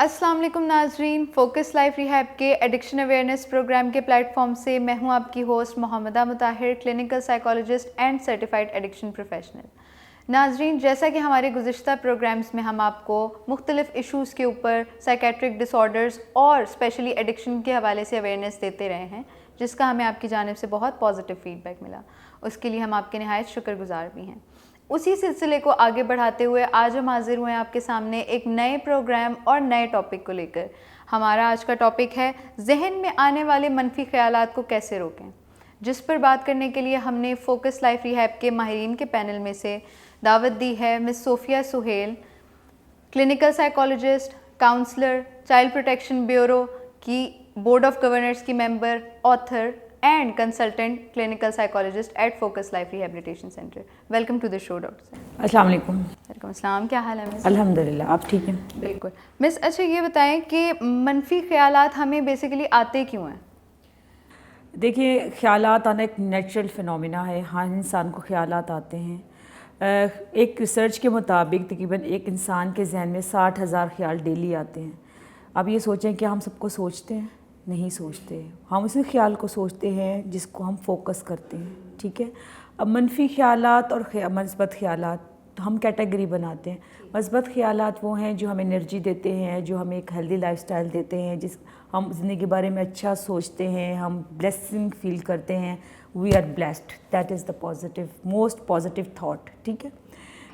السلام علیکم ناظرین، فوکس لائف ریہیب کے ایڈکشن اویئرنیس پروگرام کے پلیٹ فارم سے میں ہوں آپ کی host Mohammada Mutahar, clinical psychologist and certified addiction professional. ناظرین، جیسا کہ ہمارے گزشتہ پروگرامز میں ہم آپ کو مختلف ایشوز کے اوپر، سائیکیٹرک ڈس آرڈرز اور اسپیشلی ایڈکشن کے حوالے سے اویئرنیس دیتے رہے ہیں، جس کا ہمیں آپ کی جانب سے بہت پازیٹیو فیڈ بیک ملا، اس کے لیے ہم آپ کے نہایت شکر گزار بھی ہیں۔ اسی سلسلے کو آگے بڑھاتے ہوئے آج ہم حاضر ہوئے ہیں آپ کے سامنے ایک نئے پروگرام اور نئے ٹاپک کو لے کر۔ ہمارا آج کا ٹاپک ہے ذہن میں آنے والے منفی خیالات کو کیسے روکیں، جس پر بات کرنے کے لیے ہم نے فوکس لائف ریہیب کے ماہرین کے پینل میں سے دعوت دی ہے miss Sofia Sohail, clinical psychologist, counsellor, child protection bureau کی بورڈ آف گورنرز کی member, author and consultant clinical psychologist at focus life rehabilitation centre. Welcome to the show doctor صاحب۔ السلام علیکم۔ وعلیکم السلام، کیا حال ہے مس؟ الحمد للہ، آپ ٹھیک ہیں؟ بالکل مس۔ اچھا یہ بتائیں کہ منفی خیالات ہمیں بیسیکلی آتے کیوں ہیں؟ دیکھیے، خیالات آنا ایک نیچرل فنومینا ہے، ہر انسان کو خیالات آتے ہیں۔ ایک ریسرچ کے مطابق تقریباً ایک انسان کے ذہن میں 60,000 خیال ڈیلی آتے ہیں۔ اب یہ سوچیں کہ ہم سب کو سوچتے ہیں؟ نہیں سوچتے، ہم اسی خیال کو سوچتے ہیں جس کو ہم فوکس کرتے ہیں، ٹھیک ہے؟ اب منفی خیالات اور مثبت خیالات ہم کیٹیگری بناتے ہیں۔ مثبت خیالات وہ ہیں جو ہمیں انرجی دیتے ہیں، جو ہمیں ایک ہیلدی لائف سٹائل دیتے ہیں، جس ہم زندگی کے بارے میں اچھا سوچتے ہیں، ہم بلیسنگ فیل کرتے ہیں، we are blessed, that is the positive, most positive thought, ٹھیک ہے؟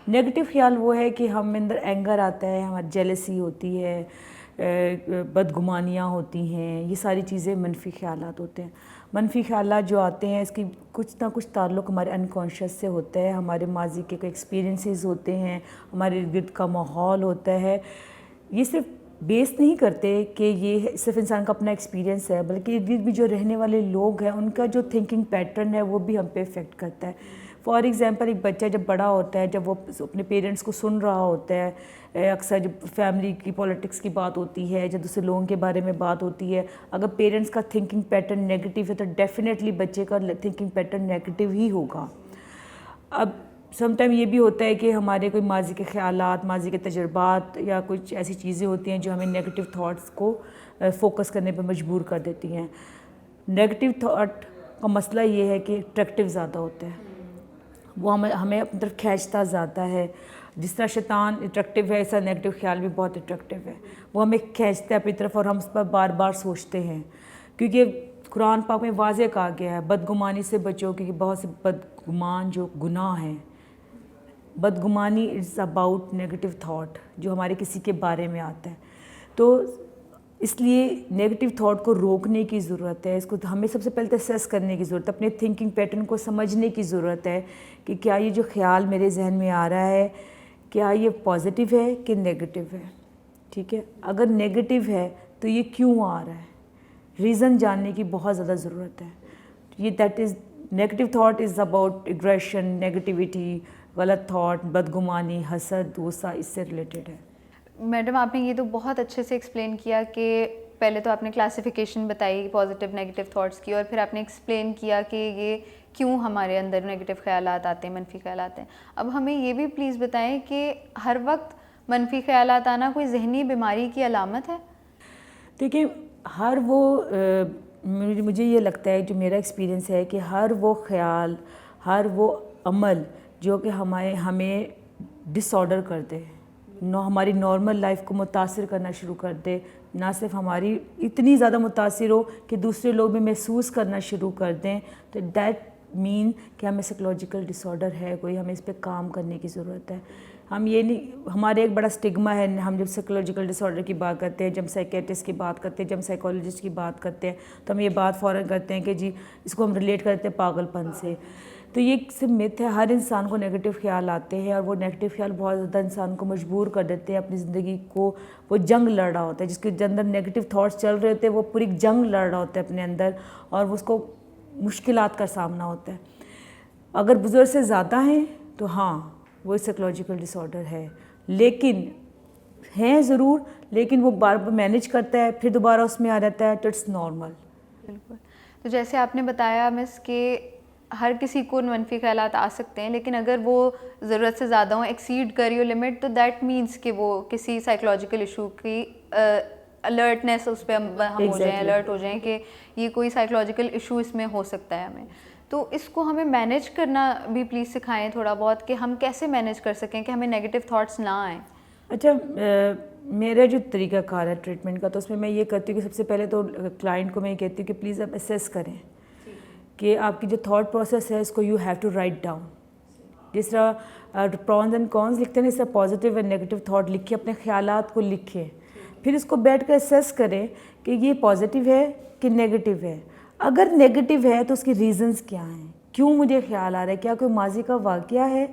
نیگیٹو خیال وہ ہے کہ ہم اندر اینگر آتا ہے، ہماری جیلسی ہوتی ہے، بدگمانیاں ہوتی ہیں، یہ ساری چیزیں منفی خیالات ہوتے ہیں۔ منفی خیالات جو آتے ہیں اس کی کچھ نہ کچھ تعلق ہمارے انکانشیس سے ہوتا ہے، ہمارے ماضی کے کوئی ایکسپیرینسز ہوتے ہیں، ہمارے ارد گرد کا ماحول ہوتا ہے۔ یہ صرف بیس نہیں کرتے کہ یہ صرف انسان کا اپنا ایکسپیرینس ہے، بلکہ ارد گرد بھی جو رہنے والے لوگ ہیں ان کا جو تھنکنگ پیٹرن ہے وہ بھی ہم پہ افیکٹ کرتا ہے۔ فار ایگزامپل، ایک بچہ جب بڑا ہوتا ہے، جب وہ اپنے پیرنٹس کو سن رہا ہوتا ہے، اکثر جب فیملی کی پولیٹکس کی بات ہوتی ہے، جب دوسرے لوگوں کے بارے میں بات ہوتی ہے، اگر پیرنٹس کا تھنکنگ پیٹرن نیگیٹو ہے تو ڈیفینیٹلی بچے کا تھنکنگ پیٹرن نیگیٹو ہی ہوگا۔ اب سم ٹائم یہ بھی ہوتا ہے کہ ہمارے کوئی ماضی کے خیالات، ماضی کے تجربات یا کچھ ایسی چیزیں ہوتی ہیں جو ہمیں نیگیٹو تھاٹس کو فوکس کرنے پہ مجبور کر دیتی ہیں۔ نیگیٹو تھاٹ کا مسئلہ یہ ہے کہ اٹریکٹیو زیادہ ہوتا ہے، وہ ہمیں اپنی طرف کھینچتا زیادہ ہے۔ جس طرح شیطان اٹریکٹیو ہے، ایسا نیگیٹو خیال بھی بہت اٹریکٹیو ہے، وہ ہمیں کھینچتا ہے اپنی طرف اور ہم اس پر بار بار سوچتے ہیں، کیونکہ قرآن پاک میں واضح کہا گیا ہے بدگمانی سے بچو، کیونکہ بہت سے بدگمان جو گناہ ہیں۔ بدگمانی از اباؤٹ نیگیٹو تھاٹ جو ہمارے کسی کے بارے میں آتا ہے، تو اس لیے نیگیٹو تھاٹ کو روکنے کی ضرورت ہے۔ اس کو ہمیں سب سے پہلے تو اسیس کرنے کی ضرورت ہے، اپنے تھنکنگ پیٹرن کو سمجھنے کی ضرورت ہے کہ کیا یہ جو خیال میرے ذہن میں آ رہا ہے کیا یہ پازیٹیو ہے کہ نیگیٹو ہے، ٹھیک ہے؟ اگر نیگیٹو ہے تو یہ کیوں آ رہا ہے، ریزن جاننے کی بہت زیادہ ضرورت ہے۔ یہ that is negative thought is about aggression, negativity, غلط تھاٹ، بدگمانی، حسد، غصہ، اس سے ریلیٹڈ ہے۔ میڈم آپ نے یہ تو بہت اچھے سے ایکسپلین کیا کہ پہلے تو آپ نے کلاسیفیکیشن بتائی پازیٹیو نیگیٹو تھاٹس کی، اور پھر آپ نے ایکسپلین کیا کہ یہ کیوں ہمارے اندر نیگیٹو خیالات آتے ہیں، منفی خیالات ہیں۔ اب ہمیں یہ بھی پلیز بتائیں کہ ہر وقت منفی خیالات آنا کوئی ذہنی بیماری کی علامت ہے؟ دیکھیں، مجھے یہ لگتا ہے، جو میرا ایکسپیرینس ہے کہ ہر وہ خیال، ہر وہ عمل جو کہ ہمیں ڈس آرڈر کر دے، ہماری نارمل لائف کو متاثر کرنا شروع کر دے، نہ صرف ہماری اتنی زیادہ متاثر ہو کہ دوسرے لوگ بھی محسوس کرنا شروع کر دیں، تو دیٹ مین کہ ہمیں سائیکولوجیکل ڈس آرڈر ہے کوئی، ہمیں اس پہ کام کرنے کی ضرورت ہے۔ ہم یہ نہیں، ہمارے ایک بڑا اسٹگما ہے، ہم جب سائیکولوجیکل ڈس آرڈر کی بات کرتے ہیں، جب سائیکیٹرسٹ کی بات کرتے ہیں، جب سائیکالوجسٹ کی بات کرتے ہیں، تو ہم یہ بات فوراً کرتے ہیں کہ جی اس کو ہم ریلیٹ کرتے ہیں پاگل پن سے۔ تو یہ صرف مت ہے، ہر انسان کو نیگیٹو خیال آتے ہیں، اور وہ نیگیٹو خیال بہت زیادہ انسان کو مجبور کر دیتے ہیں اپنی زندگی کو، وہ جنگ لڑ رہا ہوتا ہے، جس کے اندر نیگیٹو تھاٹس چل رہے ہوتے ہیں، وہ پوری جنگ لڑ رہا ہوتا ہے اپنے اندر، اور اس کو مشکلات کا سامنا ہوتا ہے۔ اگر بزرگ سے زیادہ ہیں تو ہاں وہ سائیکولوجیکل ڈس آرڈر ہے، لیکن ہیں ضرور، لیکن وہ بار بار مینیج کرتا ہے، پھر دوبارہ اس میں آ جاتا ہے، تو اٹس نارمل۔ بالکل۔ تو جیسے آپ نے بتایا مس کہ ہر کسی کو منفی خیالات آ سکتے ہیں، لیکن اگر وہ ضرورت سے زیادہ ہوں، ایکسیڈ کر رہی ہو لمٹ، تو دیٹ مینس کہ وہ کسی سائیکولوجیکل ایشو کی الرٹنیس اس پہ ہم ہو جائیں, الرٹ ہو جائیں کہ یہ کوئی سائیکولوجیکل ایشو اس میں ہو سکتا ہے ہمیں. تو اس کو ہمیں مینیج کرنا بھی پلیز سکھائیں تھوڑا بہت, کہ ہم کیسے مینیج کر سکیں کہ ہمیں نیگیٹو تھاٹس نہ آئیں. اچھا, میرا جو طریقہ کار ہے ٹریٹمنٹ کا, تو اس میں میں یہ کرتی ہوں کہ سب سے پہلے تو کلائنٹ کو میں یہ کہتی ہوں کہ پلیز آپ اسیس کریں کہ آپ کی جو تھاٹ پروسیس ہے اس کو you have to write down. جس طرح پرونز اینڈ کونز لکھتے ہیں, اس طرح پازیٹیو اینڈ نیگیٹو تھاٹ لکھیں, اپنے خیالات کو لکھیں, پھر اس کو بیٹھ کر اسیس کریں کہ یہ پازیٹیو ہے کہ نیگیٹو ہے. اگر نیگیٹو ہے تو اس کی ریزنز کیا ہیں, کیوں مجھے خیال آ رہا ہے, کیا کوئی ماضی کا واقعہ ہے,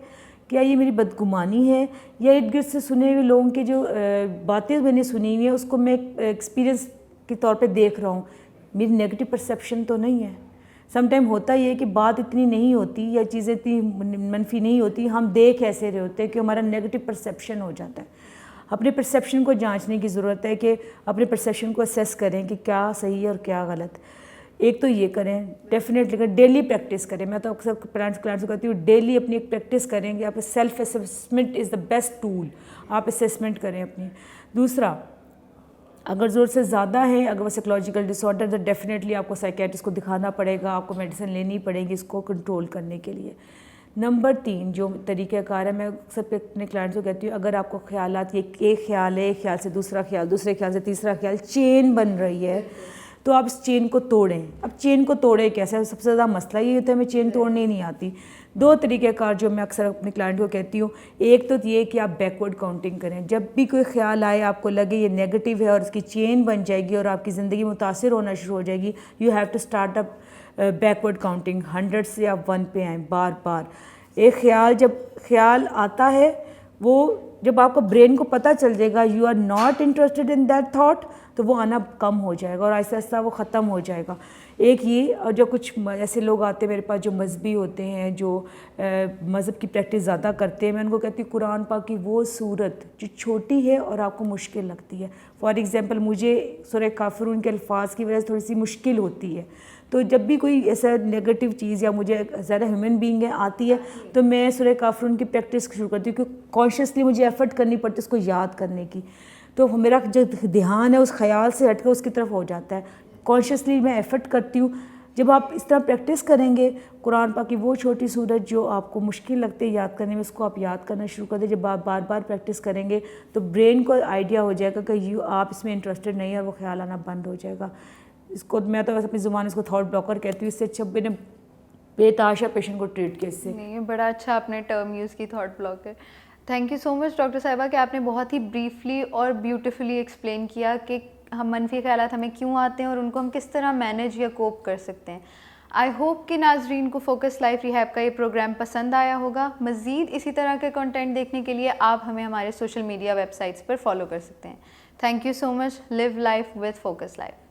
کیا یہ میری بدگمانی ہے, یا ارد گرد سے سنے ہوئے لوگوں کی جو باتیں میں نے سنی ہوئی ہیں اس کو میں ایکسپیرینس کے طور پہ دیکھ رہا ہوں, میری نیگیٹو پرسیپشن تو نہیں ہے. سم ٹائم ہوتا یہ ہے کہ بات اتنی نہیں ہوتی یا چیزیں اتنی منفی نہیں ہوتی, ہم دیکھ ایسے رہے ہوتے ہیں کہ ہمارا نیگیٹو پرسیپشن ہو جاتا ہے. اپنے پرسیپشن کو جانچنے کی ضرورت ہے کہ اپنے پرسیپشن کو اسیس کریں کہ کیا صحیح ہے اور کیا غلط. ایک تو یہ کریں, ڈیفینیٹلی کہ ڈیلی پریکٹس کریں. میں تو اکثر کلائنٹس کو کہتی ہوں ڈیلی اپنی ایک پریکٹس کریں کہ آپ self assessment is the best tool, آپ اسیسمنٹ کریں اپنی. دوسرا, اگر ضرورت سے زیادہ ہے, اگر وہ سائیکولوجیکل ڈس آرڈر, تو ڈیفینیٹلی آپ کو سائیکیٹرسٹ کو دکھانا پڑے گا, آپ کو میڈیسن لینی پڑے گی اس کو کنٹرول کرنے کے لیے. نمبر 3 جو طریقہ کار ہے, میں سب پہ اپنے کلائنٹس کو کہتی ہوں, اگر آپ کو خیالات, یہ ایک خیال ہے, ایک خیال سے دوسرا خیال, دوسرے خیال سے تیسرا خیال, چین بن رہی ہے, تو آپ اس چین کو توڑیں. اب چین کو توڑیں کیسے, سب سے زیادہ مسئلہ یہ ہوتا ہے ہمیں چین توڑنے نہیں آتی. 2 طریقہ کار جو میں اکثر اپنے کلائنٹ کو کہتی ہوں, ایک تو یہ کہ آپ بیکورڈ کاؤنٹنگ کریں. جب بھی کوئی خیال آئے, آپ کو لگے یہ نیگیٹو ہے اور اس کی چین بن جائے گی اور آپ کی زندگی متاثر ہونا شروع ہو جائے گی, you have to start up backward counting. 100 سے آپ 1 پہ آئیں بار بار. ایک خیال, جب خیال آتا ہے, وہ جب آپ کو برین کو پتہ چل جائے گا you are not interested in that thought, تو وہ آنا کم ہو جائے گا اور آہستہ آہستہ وہ ختم ہو جائے گا. ایک یہ, اور جو کچھ ایسے لوگ آتے ہیں میرے پاس جو مذہبی ہوتے ہیں, جو مذہب کی پریکٹس زیادہ کرتے ہیں, میں ان کو کہتی ہوں قرآن پاک کی وہ صورت جو چھوٹی ہے اور آپ کو مشکل لگتی ہے. فار ایگزامپل مجھے سورہ کافرون کے الفاظ کی وجہ سے تھوڑی سی مشکل ہوتی ہے, تو جب بھی کوئی ایسا نیگیٹو چیز یا مجھے زیادہ ہیومن بینگ ہے آتی ہے, تو میں سورہ کافرون کی پریکٹس شروع کرتی ہوں, کیونکہ کانشیسلی مجھے ایفرٹ کرنی پڑتی ہے اس کو یاد کرنے کی. تو میرا جو دھیان ہے اس خیال سے ہٹ کے اس کی طرف ہو جاتا ہے, کانشیسلی میں ایفرٹ کرتی ہوں. جب آپ اس طرح پریکٹس کریں گے, قرآن پاک کی وہ چھوٹی صورت جو آپ کو مشکل لگتی ہے یاد کرنے میں, اس کو آپ یاد کرنا شروع کر دیں. جب آپ بار بار پریکٹس کریں گے تو برین کو آئیڈیا ہو جائے گا کہ آپ اس میں انٹرسٹڈ نہیں ہے, اور وہ خیال آنا بند ہو جائے گا. اس کو میں تو اپنی زبان اس کو تھاٹ بلاکر کہتی ہوں. اس سے اچھا میں نے بے تحاشا پیشنٹ کو ٹریٹ کیا اس سے. نہیں, بڑا اچھا آپ نے ٹرم یوز کی, thought blocker. Thank you so much doctor صاحبہ کہ آپ نے بہت ہی بریفلی اور بیوٹیفلی ایکسپلین کیا کہ ہم منفی خیالات ہمیں کیوں آتے ہیں اور ان کو ہم کس طرح مینیج یا کوپ کر سکتے ہیں. آئی ہوپ کہ ناظرین کو فوکس لائف ریہیب کا یہ پروگرام پسند آیا ہوگا. مزید اسی طرح کے کنٹینٹ دیکھنے کے لیے آپ ہمیں ہمارے سوشل میڈیا ویب سائٹس پر فالو کر سکتے ہیں. Thank you so much. Live life with focus life.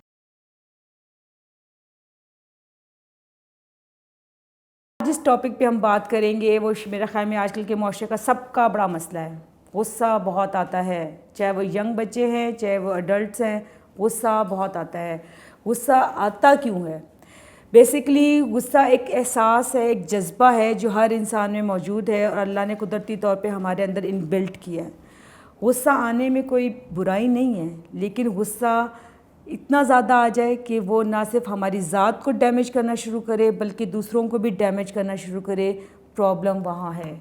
جس ٹاپک پہ ہم بات کریں گے وہ میرا خیال میں آج کل کے معاشرے کا سب کا بڑا مسئلہ ہے. غصہ بہت آتا ہے, چاہے وہ ینگ بچے ہیں چاہے وہ ایڈلٹس ہیں, غصہ بہت آتا ہے. غصہ آتا کیوں ہے؟ بیسیکلی غصہ ایک احساس ہے, ایک جذبہ ہے جو ہر انسان میں موجود ہے اور اللہ نے قدرتی طور پہ ہمارے اندر ان بلٹ کیا ہے. غصہ آنے میں کوئی برائی نہیں ہے, لیکن غصہ اتنا زیادہ آ جائے کہ وہ نہ صرف ہماری ذات کو ڈیمیج کرنا شروع کرے بلکہ دوسروں کو بھی ڈیمیج کرنا شروع کرے, پرابلم وہاں ہے.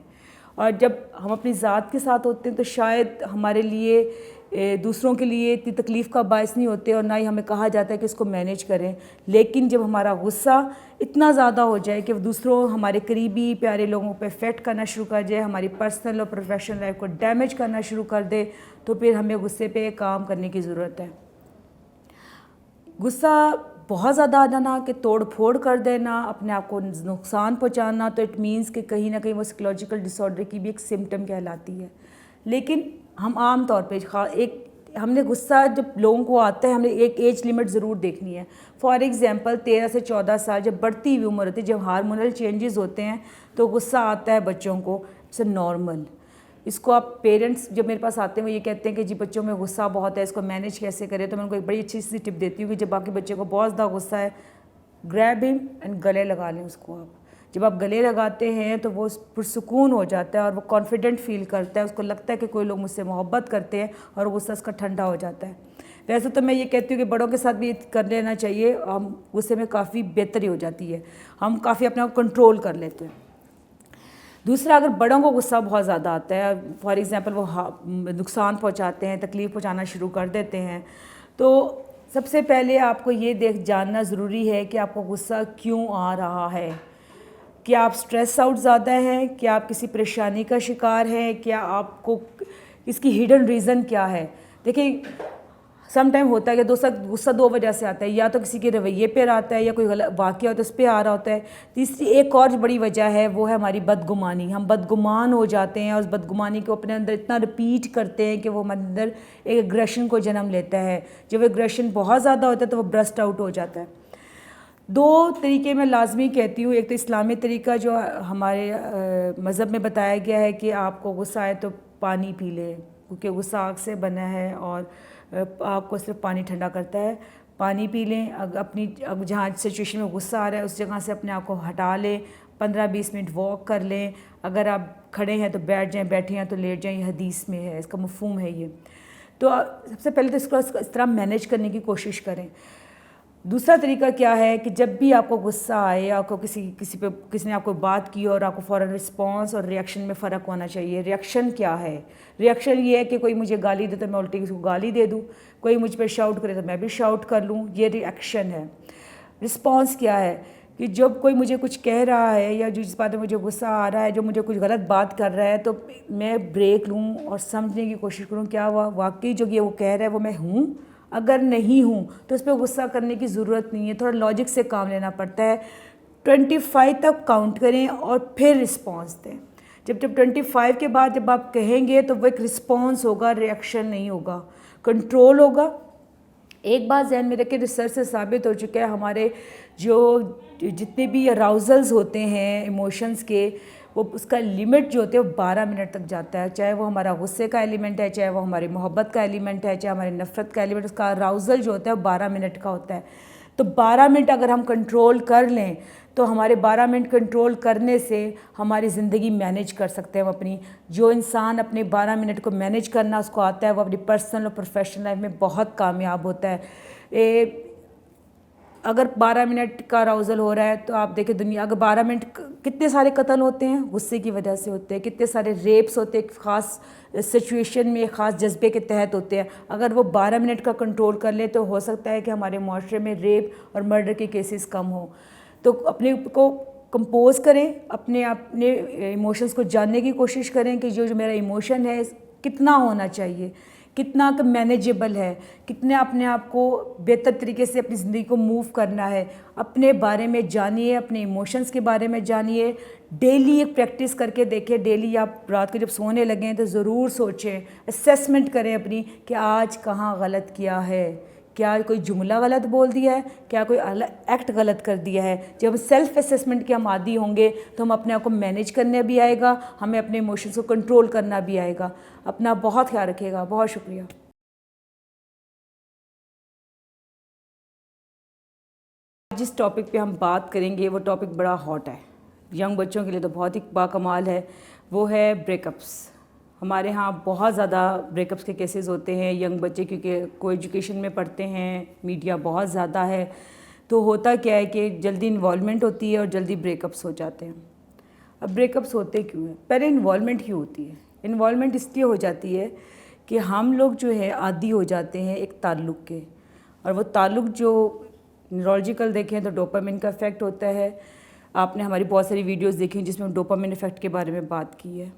اور جب ہم اپنی ذات کے ساتھ ہوتے ہیں تو شاید ہمارے لیے دوسروں کے لیے اتنی تکلیف کا باعث نہیں ہوتے, اور نہ ہی ہمیں کہا جاتا ہے کہ اس کو مینیج کریں. لیکن جب ہمارا غصہ اتنا زیادہ ہو جائے کہ دوسروں ہمارے قریبی پیارے لوگوں پہ افیکٹ کرنا شروع کر جائے, ہماری پرسنل اور پروفیشنل لائف کو ڈیمیج کرنا شروع کر دے, تو پھر ہمیں غصے پہ کام کرنے کی ضرورت ہے. غصہ بہت زیادہ آ جانا کہ توڑ پھوڑ کر دینا, اپنے آپ کو نقصان پہنچانا, تو اٹ مینس کہ کہیں نہ کہیں وہ سائیکولوجیکل ڈس آرڈر کی بھی ایک سمٹم کہلاتی ہے. لیکن ہم عام طور پہ ہم نے غصہ جب لوگوں کو آتا ہے, ہم نے ایک ایج لمٹ ضرور دیکھنی ہے. فار ایگزامپل 13 سے 14 سال جب بڑھتی ہوئی عمر ہوتی ہے, جب ہارمونل چینجز ہوتے ہیں, تو غصہ آتا ہے بچوں کو. It's a normal. اس کو آپ پیرنٹس جب میرے پاس آتے ہیں وہ یہ کہتے ہیں کہ جی بچوں میں غصہ بہت ہے, اس کو مینیج کیسے کریں, تو میں ان کو ایک بڑی اچھی سی ٹپ دیتی ہوں کہ جب آپ کے بچے کو بہت زیادہ غصہ ہے, گریب ہم اینڈ گلے لگا لیں اس کو آپ. جب آپ گلے لگاتے ہیں تو وہ پرسکون ہو جاتا ہے اور وہ کانفیڈنٹ فیل کرتا ہے, اس کو لگتا ہے کہ کوئی لوگ مجھ سے محبت کرتے ہیں اور غصہ اس کا ٹھنڈا ہو جاتا ہے. ویسے تو میں یہ کہتی ہوں کہ بڑوں کے ساتھ بھی کر لینا چاہیے, ہم غصے میں کافی بہتری ہو جاتی ہے, ہم کافی اپنے آپ کو کنٹرول کر لیتے ہیں. دوسرا, اگر بڑوں کو غصہ بہت زیادہ آتا ہے, فار ایگزامپل وہ نقصان پہنچاتے ہیں, تکلیف پہنچانا شروع کر دیتے ہیں, تو سب سے پہلے آپ کو یہ جاننا ضروری ہے کہ آپ کو غصہ کیوں آ رہا ہے. کیا آپ سٹریس آؤٹ زیادہ ہیں, کیا آپ کسی پریشانی کا شکار ہیں, کیا آپ کو اس کی ہڈن ریزن کیا ہے. دیکھیں سم ٹائم ہوتا ہے کہ غصہ دو وجہ سے آتا ہے, یا تو کسی کے رویے پہ آتا ہے, یا کوئی غلط واقعہ ہوتا ہے اس پہ آ رہا ہوتا ہے. تیسری ایک اور بڑی وجہ ہے, وہ ہے ہماری بدگمانی. ہم بدگمان ہو جاتے ہیں اور اس بدگمانی کو اپنے اندر اتنا رپیٹ کرتے ہیں کہ وہ ہمارے اندر ایک ایگریشن کو جنم لیتا ہے. جب ایگریشن بہت زیادہ ہوتا ہے تو وہ برسٹ آؤٹ ہو جاتا ہے. دو طریقے میں لازمی کہتی ہوں, ایک تو اسلامی طریقہ جو ہمارے مذہب میں بتایا گیا ہے کہ آپ کو غصہ آئے تو پانی پی لیں, کیونکہ غصہ آگ سے بنا ہے اور آپ کو صرف پانی ٹھنڈا کرتا ہے. پانی پی لیں, اپنی جہاں سچویشن میں غصہ آ رہا ہے اس جگہ سے اپنے آپ کو ہٹا لیں, 15-20 منٹ واک کر لیں. اگر آپ کھڑے ہیں تو بیٹھ جائیں, بیٹھے ہیں تو لیٹ جائیں, یہ حدیث میں ہے, اس کا مفہوم ہے یہ. تو سب سے پہلے تو اس کو اس طرح مینیج کرنے کی کوشش کریں. دوسرا طریقہ کیا ہے کہ جب بھی آپ کو غصہ آئے, آپ کو کسی نے آپ کو بات کی اور آپ کو فوراً رسپانس اور ریئیکشن میں فرق ہونا چاہیے. ریئیکشن کیا ہے؟ ریئیکشن یہ ہے کہ کوئی مجھے گالی دے تو میں الٹی کو گالی دے دوں, کوئی مجھ پہ شاؤٹ کرے تو میں بھی شاؤٹ کر لوں, یہ ریئیکشن ہے. رسپانس کیا ہے کہ جب کوئی مجھے کچھ کہہ رہا ہے یا جس بات میں مجھے غصہ آ رہا ہے, جو مجھے کچھ غلط بات کر رہا ہے, تو میں بریک لوں اور سمجھنے کی کوشش کروں کیا واقعی جو یہ وہ کہہ رہا ہے وہ میں ہوں. اگر نہیں ہوں تو اس پہ غصہ کرنے کی ضرورت نہیں ہے, تھوڑا لاجک سے کام لینا پڑتا ہے. 25 تک کاؤنٹ کریں اور پھر رسپانس دیں. جب 25 کے بعد جب آپ کہیں گے تو وہ ایک رسپانس ہوگا, ریئیکشن نہیں ہوگا, کنٹرول ہوگا. ایک بات ذہن میں رکھیں, ریسرچ سے ثابت ہو چکا ہے ہمارے جو جتنے بھی اراؤزلز ہوتے ہیں ایموشنز کے, وہ اس کا لیمٹ جو ہوتے ہے وہ 12 منٹ تک جاتا ہے. چاہے وہ ہمارا غصے کا ایلیمنٹ ہے, چاہے وہ ہماری محبت کا ایلیمنٹ ہے, چاہے ہماری نفرت کا ایلیمنٹ, اس کا اراؤزل جو ہوتا ہے وہ 12 منٹ کا ہوتا ہے. تو 12 منٹ اگر ہم کنٹرول کر لیں تو ہمارے 12 منٹ کنٹرول کرنے سے ہماری زندگی مینیج کر سکتے ہیں ہم اپنی. جو انسان اپنے 12 منٹ کو مینیج کرنا اس کو آتا ہے, وہ اپنی پرسنل اور پروفیشنل لائف میں بہت کامیاب ہوتا ہے. اگر 12 منٹ کا اراؤزل ہو رہا ہے تو آپ دیکھیں دنیا, اگر 12 منٹ کتنے سارے قتل ہوتے ہیں غصے کی وجہ سے ہوتے ہیں, کتنے سارے ریپس ہوتے ہیں ایک خاص سچویشن میں, ایک خاص جذبے کے تحت ہوتے ہیں. اگر وہ 12 منٹ کا کنٹرول کر لیں تو ہو سکتا ہے کہ ہمارے معاشرے میں ریپ اور مرڈر کے کیسز کم ہوں. تو اپنے کو کمپوز کریں, اپنے ایموشنز کو جاننے کی کوشش کریں کہ جو میرا ایموشن ہے کتنا ہونا چاہیے, کتنا مینیجیبل ہے, کتنے اپنے آپ کو بہتر طریقے سے اپنی زندگی کو موو کرنا ہے. اپنے بارے میں جانیے, اپنے ایموشنز کے بارے میں جانیے. ڈیلی ایک پریکٹس کر کے دیکھیں, ڈیلی آپ رات کو جب سونے لگیں تو ضرور سوچیں, اسیسمنٹ کریں اپنی کہ آج کہاں غلط کیا ہے, کیا کوئی جملہ غلط بول دیا ہے, کیا کوئی ایکٹ غلط کر دیا ہے. جب ہم سیلف اسیسمنٹ کے ہم عادی ہوں گے تو ہم اپنے آپ کو مینیج کرنے بھی آئے گا, ہمیں اپنے ایموشنز کو کنٹرول کرنا بھی آئے گا. اپنا بہت خیال رکھیے گا. بہت شکریہ. جس ٹاپک پہ ہم بات کریں گے وہ ٹاپک بڑا ہاٹ ہے, ینگ بچوں کے لیے تو بہت ہی باکمال ہے, وہ ہے بریک اپس. ہمارے ہاں بہت زیادہ بریک اپس کے کیسز ہوتے ہیں. ینگ بچے کیونکہ کو ایجوکیشن میں پڑھتے ہیں, میڈیا بہت زیادہ ہے, تو ہوتا کیا ہے کہ جلدی انوالومنٹ ہوتی ہے اور جلدی بریک اپس ہو جاتے ہیں. اب بریک اپس ہوتے کیوں ہیں؟ پہلے انوالومنٹ کیوں ہوتی ہے؟ انوالومنٹ اس لیے ہو جاتی ہے کہ ہم لوگ جو ہے عادی ہو جاتے ہیں ایک تعلق کے, اور وہ تعلق جو نیورولوجیکل دیکھیں تو ڈوپامن کا افیکٹ ہوتا ہے. آپ نے ہماری بہت ساری ویڈیوز دیکھی جس میں ڈوپامن افیکٹ کے بارے میں بات کی ہے.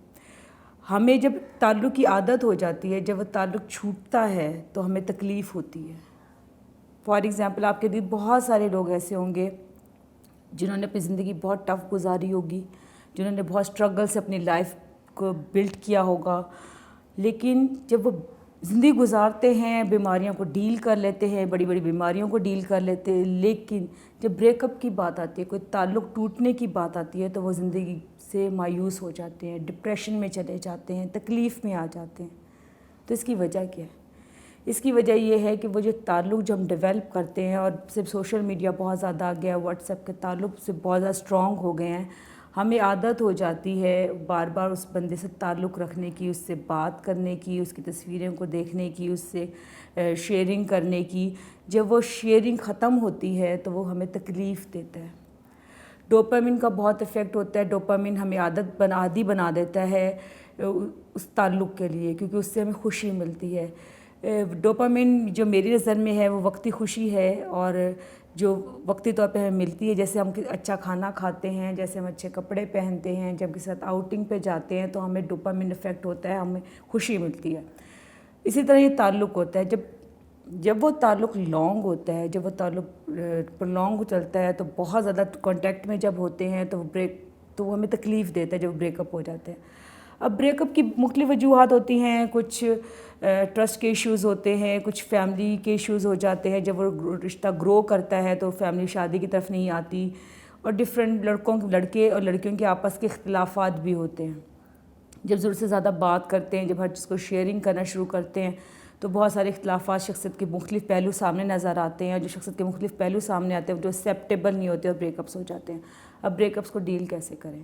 ہمیں جب تعلق کی عادت ہو جاتی ہے, جب وہ تعلق چھوٹتا ہے تو ہمیں تکلیف ہوتی ہے. فار ایگزامپل آپ کے دل بہت سارے لوگ ایسے ہوں گے جنہوں نے اپنی زندگی بہت ٹف گزاری ہوگی, جنہوں نے بہت اسٹرگل سے اپنی لائف کو بلڈ کیا ہوگا, لیکن جب وہ زندگی گزارتے ہیں بیماریوں کو ڈیل کر لیتے ہیں, بڑی بڑی بیماریوں کو ڈیل کر لیتے ہیں, لیکن جب بریک اپ کی بات آتی ہے, کوئی تعلق ٹوٹنے کی بات آتی ہے, تو وہ زندگی سے مایوس ہو جاتے ہیں, ڈپریشن میں چلے جاتے ہیں, تکلیف میں آ جاتے ہیں. تو اس کی وجہ کیا ہے؟ اس کی وجہ یہ ہے کہ وہ جو تعلق جو ہم ڈیولپ کرتے ہیں، اور صرف سوشل میڈیا بہت زیادہ آ گیا ہے، واٹس ایپ کے تعلق سے بہت زیادہ اسٹرانگ ہو گئے ہیں، ہمیں عادت ہو جاتی ہے بار بار اس بندے سے تعلق رکھنے کی، اس سے بات کرنے کی، اس کی تصویریں کو دیکھنے کی، اس سے شیئرنگ کرنے کی۔ جب وہ شیئرنگ ختم ہوتی ہے تو وہ ہمیں تکلیف دیتا ہے۔ ڈوپامن کا بہت افیکٹ ہوتا ہے، ڈوپامن ہمیں عادی بنا دیتا ہے اس تعلق کے لیے، کیونکہ اس سے ہمیں خوشی ملتی ہے۔ ڈوپامن جو میری نظر میں ہے وہ وقتی خوشی ہے، اور جو وقتی طور پہ ہمیں ملتی ہے، جیسے ہم اچھا کھانا کھاتے ہیں، جیسے ہم اچھے کپڑے پہنتے ہیں، جب کسی ساتھ آؤٹنگ پہ جاتے ہیں تو ہمیں ڈوپامن افیکٹ ہوتا ہے، ہمیں خوشی ملتی ہے۔ اسی طرح یہ تعلق ہوتا ہے، جب وہ تعلق لانگ ہوتا ہے، جب وہ تعلق پرلانگ چلتا ہے تو بہت زیادہ کانٹیکٹ میں جب ہوتے ہیں تو وہ ہمیں تکلیف دیتا ہے جب بریک اپ ہو جاتے ہیں۔ اب بریک اپ کی مختلف وجوہات ہوتی ہیں، کچھ ٹرسٹ کے ایشوز ہوتے ہیں، کچھ فیملی کے ایشوز ہو جاتے ہیں، جب وہ رشتہ گرو کرتا ہے تو فیملی شادی کی طرف نہیں آتی، اور ڈفرینٹ لڑکے اور لڑکیوں کے آپس کے اختلافات بھی ہوتے ہیں۔ جب ضرورت سے زیادہ بات کرتے ہیں، جب ہر چیز کو شیئرنگ کرنا شروع کرتے ہیں تو بہت سارے اختلافات، شخصیت کے مختلف پہلو سامنے نظر آتے ہیں، اور جو شخصیت کے مختلف پہلو سامنے آتے ہیں جو ایکسیپٹیبل نہیں ہوتے اور بریک اپس ہو جاتے ہیں۔ اب بریک اپس کو ڈیل کیسے کریں؟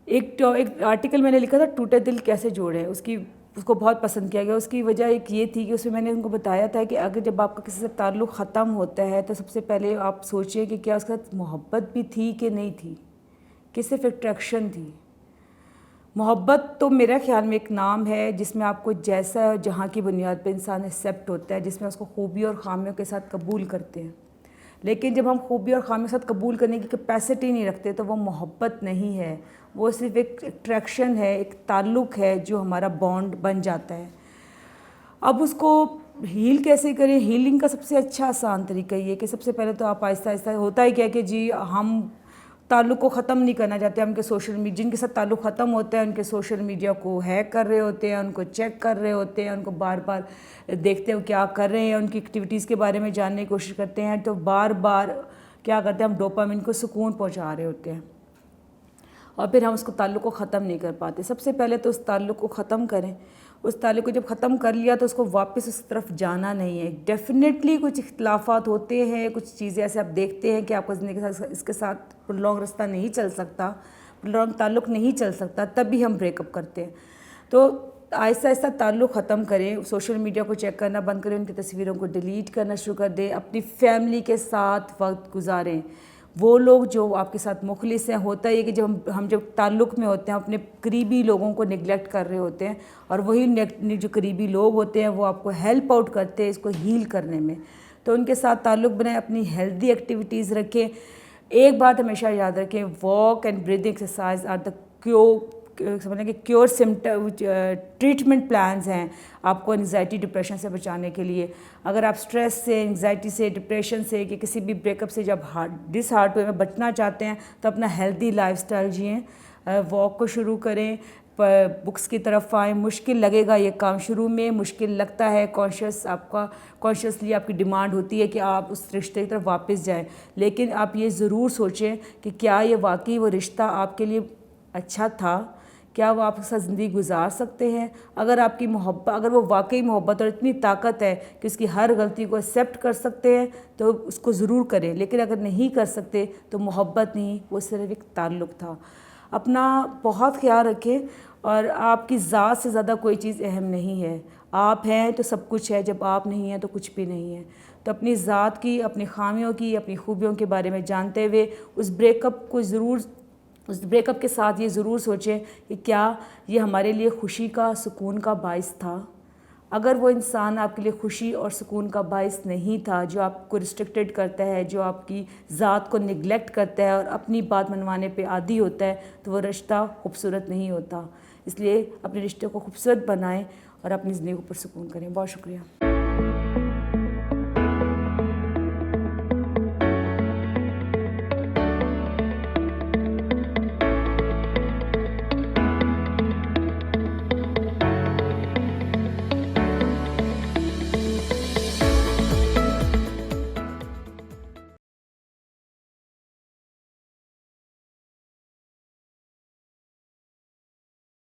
ایک آرٹیکل میں نے لکھا تھا ٹوٹے دل کیسے جوڑیں، اس کو بہت پسند کیا گیا۔ اس کی وجہ ایک یہ تھی کہ اس میں نے ان کو بتایا تھا کہ اگر جب آپ کا کسی سے تعلق ختم ہوتا ہے تو سب سے پہلے آپ سوچیں کہ کیا اس کے ساتھ محبت بھی تھی کہ نہیں تھی، کہ صرف اٹریکشن تھی۔ محبت تو میرا خیال میں ایک نام ہے جس میں آپ کو جیسا جہاں کی بنیاد پہ انسان ایکسیپٹ ہوتا ہے، جس میں اس کو خوبی اور خامیوں کے ساتھ قبول کرتے ہیں۔ لیکن جب ہم خوبی اور خامیوں کے ساتھ قبول کرنے کی کیپیسٹی نہیں رکھتے تو وہ محبت نہیں ہے، وہ صرف ایک اٹریکشن ہے، ایک تعلق ہے جو ہمارا بانڈ بن جاتا ہے۔ اب اس کو ہیل کیسے کریں؟ ہیلنگ کا سب سے اچھا آسان طریقہ یہ کہ سب سے پہلے تو آپ آہستہ آہستہ، ہوتا ہے کیا کہ جی ہم تعلق کو ختم نہیں کرنا چاہتے، ہم جن کے ساتھ تعلق ختم ہوتا ہے ان کے سوشل میڈیا کو ہیک کر رہے ہوتے ہیں، ان کو چیک کر رہے ہوتے ہیں، ان کو بار بار دیکھتے ہیں کیا کر رہے ہیں، ان کی ایکٹیویٹیز کے بارے میں جاننے کی کوشش کرتے ہیں، تو بار بار کیا کرتے ہیں ہم ڈوپامن کو سکون پہنچا رہے ہوتے ہیں، اور پھر ہم اس کو تعلق کو ختم نہیں کر پاتے۔ سب سے پہلے تو اس تعلق کو ختم کریں۔ اس تعلق کو جب ختم کر لیا تو اس کو واپس اس طرف جانا نہیں ہے۔ ڈیفینیٹلی کچھ اختلافات ہوتے ہیں، کچھ چیزیں ایسے آپ دیکھتے ہیں کہ آپ کو زندگی کے ساتھ اس کے ساتھ پرلانگ رستہ نہیں چل سکتا، پرلانگ تعلق نہیں چل سکتا، تب بھی ہم بریک اپ کرتے ہیں۔ تو آہستہ آہستہ تعلق ختم کریں، سوشل میڈیا کو چیک کرنا بند کریں، ان کی تصویروں کو ڈیلیٹ کرنا شروع کر دیں، اپنی فیملی کے ساتھ وقت گزاریں۔ وہ لوگ جو آپ کے ساتھ مخلص ہیں، ہوتا ہے کہ جب تعلق میں ہوتے ہیں اپنے قریبی لوگوں کو نگلیکٹ کر رہے ہوتے ہیں، اور وہی جو قریبی لوگ ہوتے ہیں وہ آپ کو ہیلپ آؤٹ کرتے ہیں اس کو ہیل کرنے میں، تو ان کے ساتھ تعلق بنائیں، اپنی ہیلدی ایکٹیویٹیز رکھیں۔ ایک بات ہمیشہ یاد رکھیں، walk and breathing exercise are the سمجھیں کہ کیور ٹریٹمنٹ پلانز ہیں آپ کو انگزائٹی ڈپریشن سے بچانے کے لیے۔ اگر آپ اسٹریس سے، انگزائٹی سے، ڈپریشن سے، کہ کسی بھی بریک اپ سے جب ڈس ہارٹ ہوئے میں بچنا چاہتے ہیں تو اپنا ہیلدی لائف اسٹائل جئیں، واک کو شروع کریں، بکس کی طرف آئیں۔ مشکل لگے گا یہ کام، شروع میں مشکل لگتا ہے، کانشیسلی آپ کی ڈیمانڈ ہوتی ہے کہ آپ اس رشتے کی طرف واپس جائیں، لیکن آپ یہ ضرور سوچیں کہ کیا یہ واقعی وہ رشتہ آپ کے لیے اچھا تھا، کیا وہ آپ کے ساتھ زندگی گزار سکتے ہیں؟ اگر وہ واقعی محبت اور اتنی طاقت ہے کہ اس کی ہر غلطی کو ایکسیپٹ کر سکتے ہیں تو اس کو ضرور کریں، لیکن اگر نہیں کر سکتے تو محبت نہیں، وہ صرف ایک تعلق تھا۔ اپنا بہت خیال رکھیں، اور آپ کی ذات سے زیادہ کوئی چیز اہم نہیں ہے۔ آپ ہیں تو سب کچھ ہے، جب آپ نہیں ہیں تو کچھ بھی نہیں ہے۔ تو اپنی ذات کی، اپنی خامیوں کی، اپنی خوبیوں کے بارے میں جانتے ہوئے اس بریک اپ کے ساتھ یہ ضرور سوچیں کہ کیا یہ ہمارے لیے خوشی کا، سکون کا باعث تھا؟ اگر وہ انسان آپ کے لیے خوشی اور سکون کا باعث نہیں تھا، جو آپ کو ریسٹرکٹیڈ کرتا ہے، جو آپ کی ذات کو نگلیکٹ کرتا ہے اور اپنی بات منوانے پہ عادی ہوتا ہے، تو وہ رشتہ خوبصورت نہیں ہوتا۔ اس لیے اپنے رشتے کو خوبصورت بنائیں اور اپنی زندگی کو پرسکون کریں۔ بہت شکریہ۔